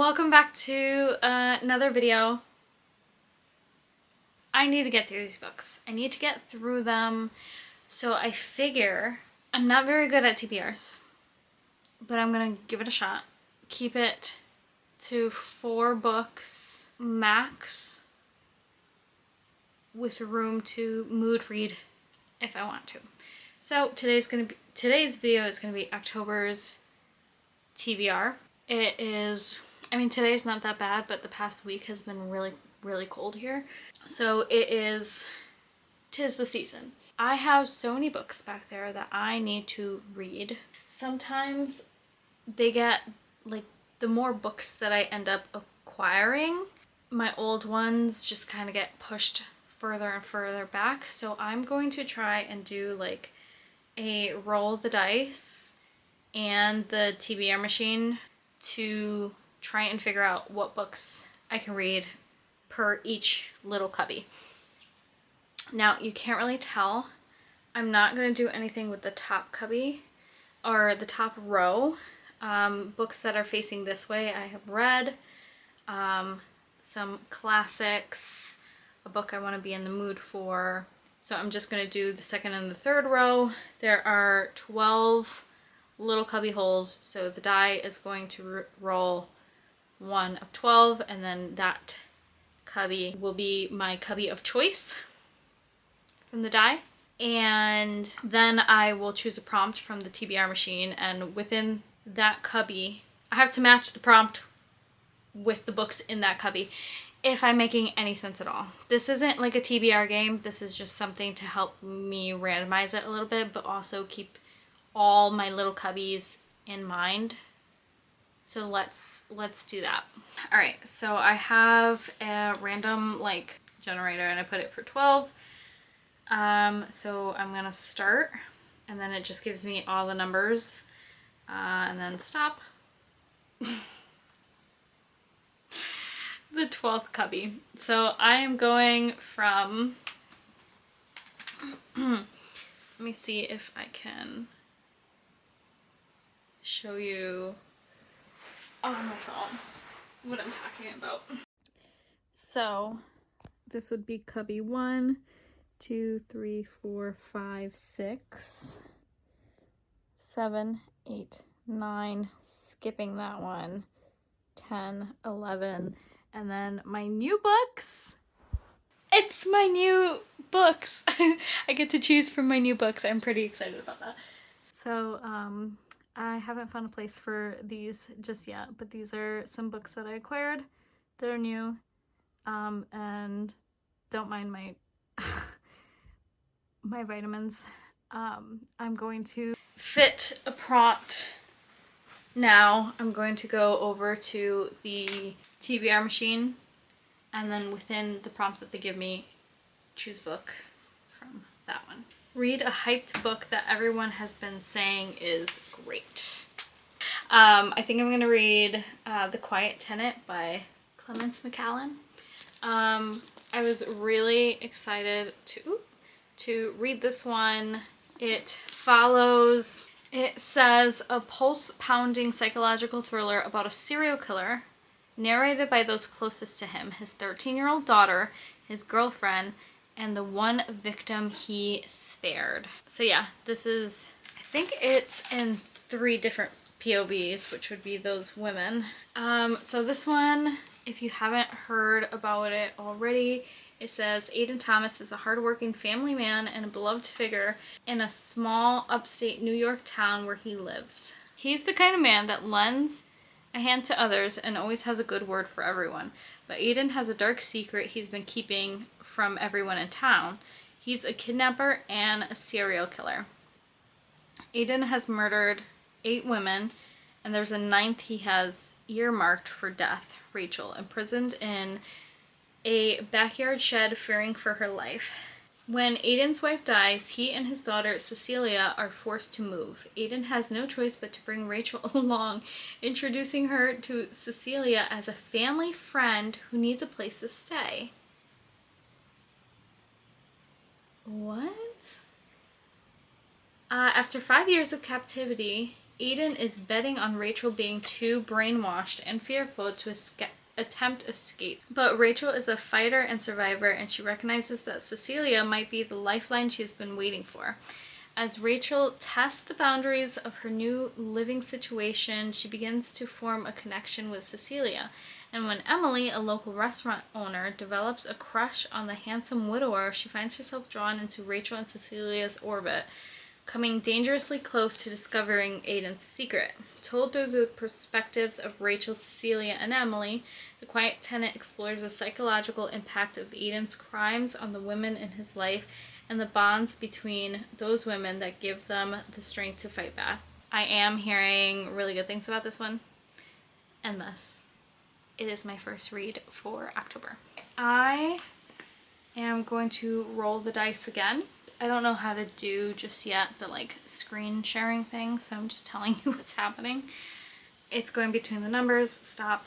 Welcome back to another video. I need to get through these books. I need to get through them. So I figure I'm not very good at TBRs, but I'm gonna give it a shot. Keep it to 4 books max with room to mood read if I want to. So today's video is gonna be October's TBR. It is, I mean, today's not that bad, but the past week has been really cold here. So tis the season. I have so many books back there that I need to read. Sometimes they get, like, the more books that I end up acquiring, my old ones just kind of get pushed further and further back. So I'm going to try and do like a roll the dice and the TBR machine to try and figure out what books I can read per each little cubby. Now, you can't really tell. I'm not going to do anything with the top cubby or the top row. Books that are facing this way I have read. Some classics, a book I want to be in the mood for. So I'm just going to do the second and the third row. There are 12 little cubby holes, so the die is going to roll 1 of 12, and then that cubby will be my cubby of choice from the die. And then I will choose a prompt from the TBR machine, and within that cubby, I have to match the prompt with the books in that cubby, if I'm making any sense at all. This isn't like a TBR game, this is just something to help me randomize it a little bit, but also keep all my little cubbies in mind. So let's do that. All right, so I have a random like generator and I put it for 12. So I'm gonna start, and then it just gives me all the numbers, and then stop. The 12th cubby. So I am going from, let me see if I can show you on my phone what I'm talking about. So this would be cubby 1, 2, 3, 4, 5, 6, 7, 8, 9, skipping that one, 10, 11, and then my new books. It's my new books. I get to choose from my new books. I'm pretty excited about that. So I haven't found a place for these just yet, but these are some books that I acquired. They're new, and don't mind my my vitamins. I'm going to fit a prompt now. I'm going to go over to the TBR machine, and then within the prompt that they give me, choose book from that one. Read a hyped book that everyone has been saying is great. I think I'm gonna read The Quiet Tenant by Clémence Michallon. I was really excited to read this one. It says a pulse-pounding psychological thriller about a serial killer narrated by those closest to him, his 13-year-old daughter, his girlfriend, and the one victim he spared. So yeah, this is, I think it's in 3 different POVs, which would be those women. So this one, if you haven't heard about it already, it says Aiden Thomas is a hardworking family man and a beloved figure in a small upstate New York town where he lives. He's the kind of man that lends a hand to others and always has a good word for everyone. But Aiden has a dark secret he's been keeping from everyone in town. He's a kidnapper and a serial killer. Aiden has murdered 8 women, and there's a 9th he has earmarked for death, Rachel, imprisoned in a backyard shed fearing for her life. When Aiden's wife dies, he and his daughter Cecilia are forced to move. Aiden has no choice but to bring Rachel along, introducing her to Cecilia as a family friend who needs a place to stay. What? After 5 years of captivity, Aiden is betting on Rachel being too brainwashed and fearful to attempt escape. But Rachel is a fighter and survivor, and she recognizes that Cecilia might be the lifeline she's been waiting for. As Rachel tests the boundaries of her new living situation, she begins to form a connection with Cecilia. And when Emily, a local restaurant owner, develops a crush on the handsome widower, she finds herself drawn into Rachel and Cecilia's orbit, coming dangerously close to discovering Aiden's secret. Told through the perspectives of Rachel, Cecilia, and Emily, The Quiet Tenant explores the psychological impact of Aiden's crimes on the women in his life and the bonds between those women that give them the strength to fight back. I am hearing really good things about this one, and thus, it is my first read for October. I am going to roll the dice again. I don't know how to do just yet the like screen sharing thing, so I'm just telling you what's happening. It's going between the numbers. Stop.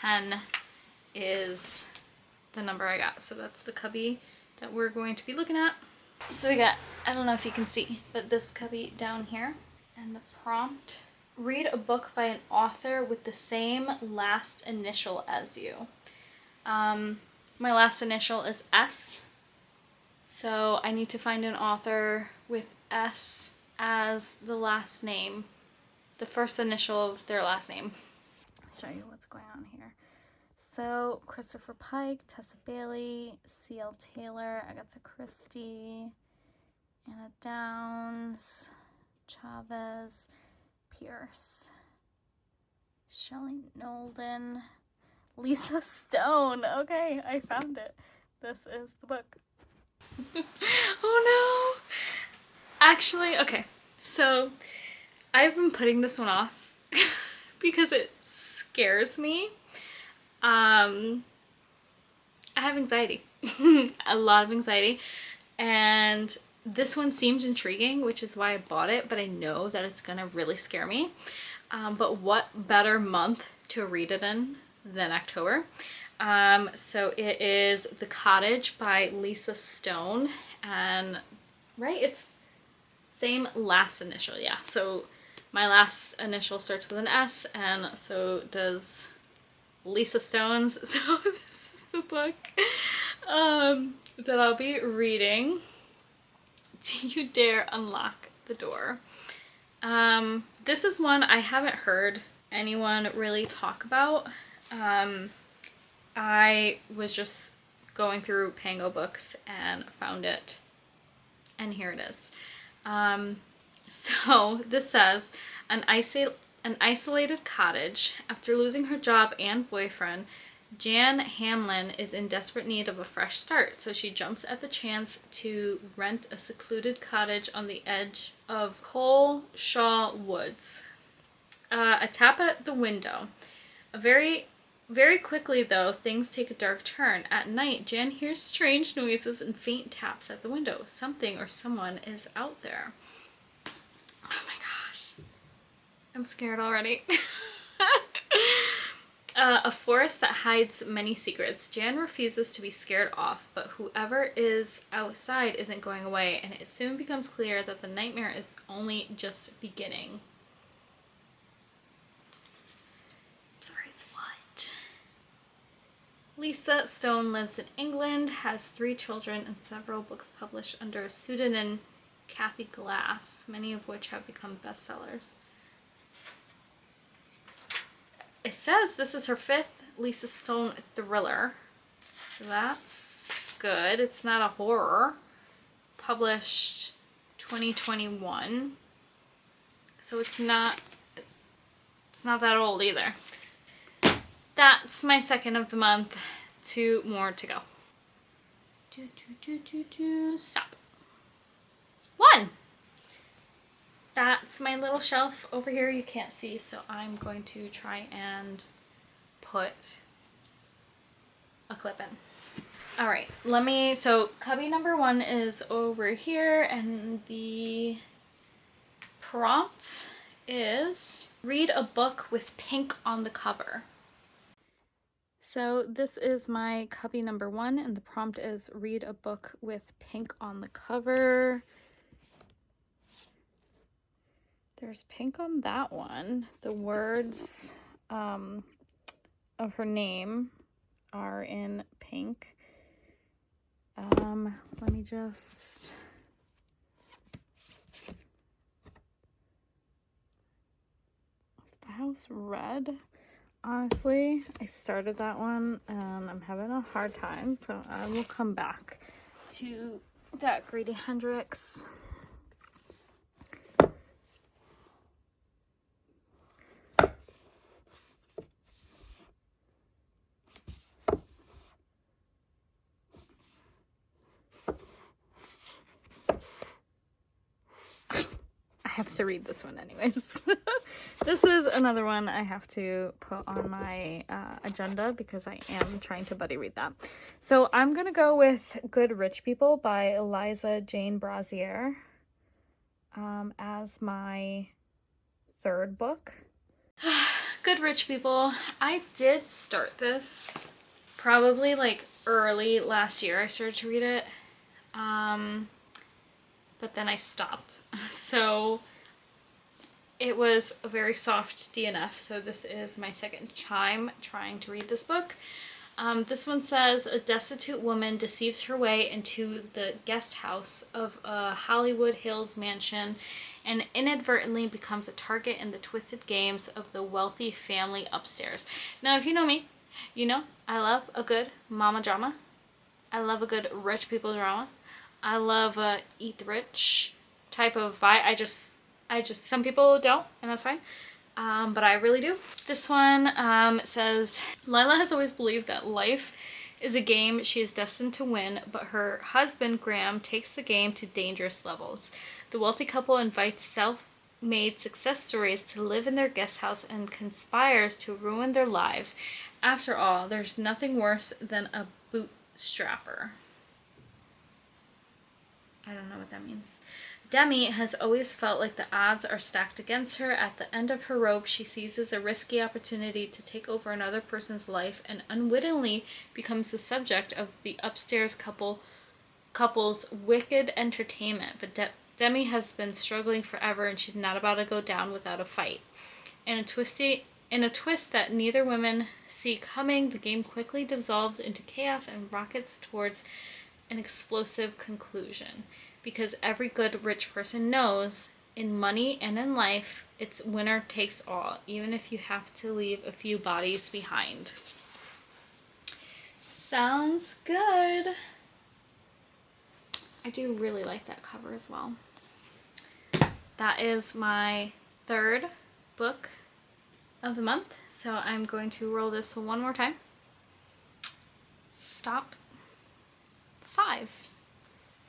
10 is the number I got, so that's the cubby that we're going to be looking at. So we got, I don't know if you can see, but this cubby down here, and the prompt: read a book by an author with the same last initial as you. My last initial is S, so I need to find an author with S as the last name, the first initial of their last name. I'll show you what's going on here. So Christopher Pike, Tessa Bailey, C.L. Taylor, Agatha Christie, Anna Downs, Chavez, Pierce, Shelley Nolden, Lisa Stone. Okay, I found it. This is the book. Oh no! Actually, okay, so I've been putting this one off because it scares me. I have anxiety, a lot of anxiety, and this one seemed intriguing, which is why I bought it, but I know that it's gonna really scare me. But what better month to read it in than October? So it is The Cottage by Lisa Stone, and right, it's same last initial, yeah. So my last initial starts with an S, and so does Lisa Stone's. So this is the book that I'll be reading. Do You Dare Unlock the Door? This is one I haven't heard anyone really talk about. I was just going through Pango books and found it, and here it is. So this says, an isolated cottage. After losing her job and boyfriend, Jan Hamlin is in desperate need of a fresh start, so she jumps at the chance to rent a secluded cottage on the edge of Coleshaw Woods. A tap at the window. Very quickly, though, things take a dark turn. At night, Jan hears strange noises and faint taps at the window. Something or someone is out there. Oh my gosh. I'm scared already. A forest that hides many secrets. Jan refuses to be scared off, but whoever is outside isn't going away, and it soon becomes clear that the nightmare is only just beginning. Sorry, what? Lisa Stone lives in England, has 3 children, and several books published under a pseudonym, Kathy Glass, many of which have become bestsellers. It says this is her 5th Lisa Stone thriller, so that's good. It's not a horror. Published 2021, so it's not that old either. That's my second of the month. 2 more to go. Stop. 1. That's my little shelf over here. You can't see, so I'm going to try and put a clip in. All right, so cubby number 1 is over here, and the prompt is read a book with pink on the cover. So this is my cubby number 1, and the prompt is read a book with pink on the cover. There's pink on that one. The words of her name are in pink. Let me just... Is the house red? Honestly, I started that one and I'm having a hard time, so I will come back to that Grady Hendrix. I have to read this one anyways. This is another one I have to put on my agenda because I am trying to buddy read that. So I'm gonna go with Good Rich People by Eliza Jane Brazier as my third book. Good Rich People. I did start this probably like early last year. I started to read it. But then I stopped. So it was a very soft DNF. So this is my second time trying to read this book. This one says, a destitute woman deceives her way into the guest house of a Hollywood Hills mansion and inadvertently becomes a target in the twisted games of the wealthy family upstairs. Now, if you know me, you know I love a good mama drama. I love a good rich people drama. I love a eat the rich type of vibe. I just, some people don't, and that's fine. But I really do. This one says, Lila has always believed that life is a game she is destined to win, but her husband, Graham, takes the game to dangerous levels. The wealthy couple invites self-made success stories to live in their guest house and conspires to ruin their lives. After all, there's nothing worse than a bootstrapper. I don't know what that means. Demi has always felt like the odds are stacked against her. At the end of her rope, she seizes a risky opportunity to take over another person's life and unwittingly becomes the subject of the upstairs couple's wicked entertainment. But Demi has been struggling forever and she's not about to go down without a fight. In a twist that neither women see coming, the game quickly dissolves into chaos and rockets towards an explosive conclusion, because every good rich person knows in money and in life it's winner takes all, even if you have to leave a few bodies behind. Sounds good. I do really like that cover as well. That is my third book of the month, so I'm going to roll this one more time. Stop 5.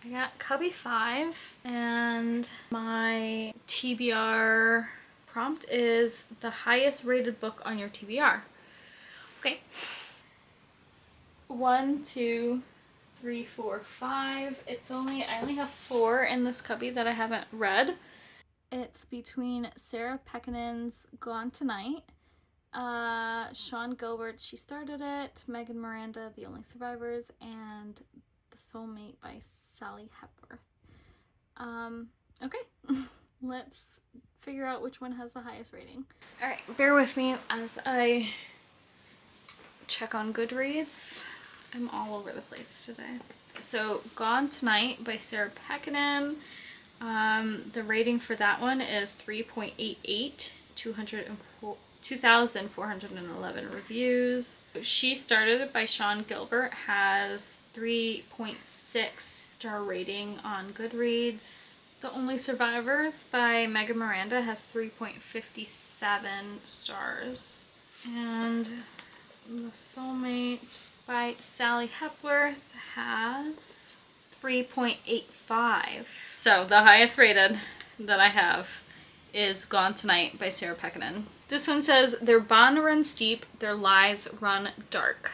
I got Cubby 5, and my TBR prompt is the highest rated book on your TBR. Okay. 1, 2, 3, 4, 5. I only have 4 in this cubby that I haven't read. It's between Sarah Pekkanen's Gone Tonight, Sean Gilbert, She Started It, Megan Miranda, The Only Survivors, and The Soulmate by Sally Hepworth. Okay, let's figure out which one has the highest rating. Alright, bear with me as I check on Goodreads. I'm all over the place today. So, Gone Tonight by Sarah Pekkanen. The rating for that one is 3.88, 2,411 reviews. She Started It by Sean Gilbert has 3.6 star rating on Goodreads. The Only Survivors by Megan Miranda has 3.57 stars. And The Soulmate by Sally Hepworth has 3.85. So the highest rated that I have is Gone Tonight by Sarah Pekkanen. This one says, their bond runs deep, their lies run dark.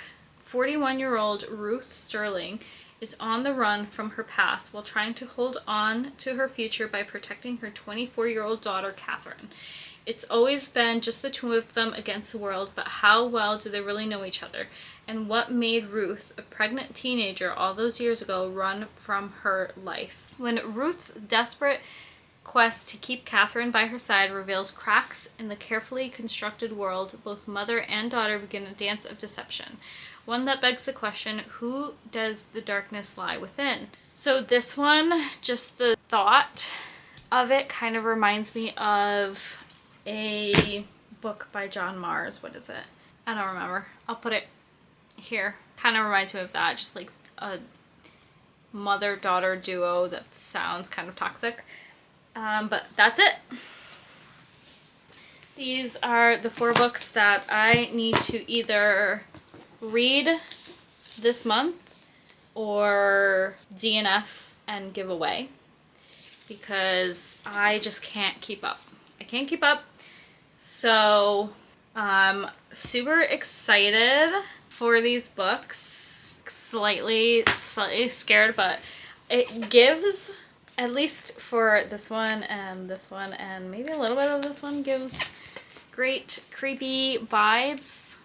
41-year-old Ruth Sterling is on the run from her past while trying to hold on to her future by protecting her 24-year-old daughter, Catherine. It's always been just the two of them against the world, but how well do they really know each other? And what made Ruth, a pregnant teenager all those years ago, run from her life? When Ruth's desperate quest to keep Catherine by her side reveals cracks in the carefully constructed world. Both mother and daughter begin a dance of deception, one that begs the question, who does the darkness lie within? So this one, just the thought of it kind of reminds me of a book by John Mars. What is it? I don't remember. I'll put it here. Kind of reminds me of that, just like a mother-daughter duo that sounds kind of toxic. But that's it. These are the 4 books that I need to either read this month or DNF and give away, because I just can't keep up. I can't keep up. So I'm super excited for these books. Slightly scared, but it gives, at least for this one and maybe a little bit of this one, gives great creepy vibes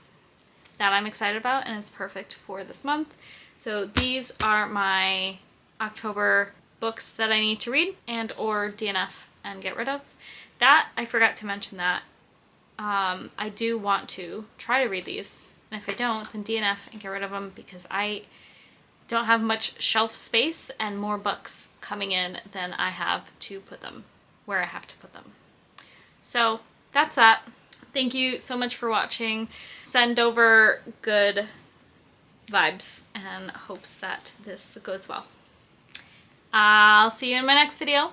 that I'm excited about, and it's perfect for this month. So these are my October books that I need to read and or DNF and get rid of. That, I forgot to mention that I do want to try to read these, and if I don't, then DNF and get rid of them, because I don't have much shelf space and more books coming in than I have to put them where I have to put them. So that's that. Thank you so much for watching. Send over good vibes and hopes that this goes well. I'll see you in my next video.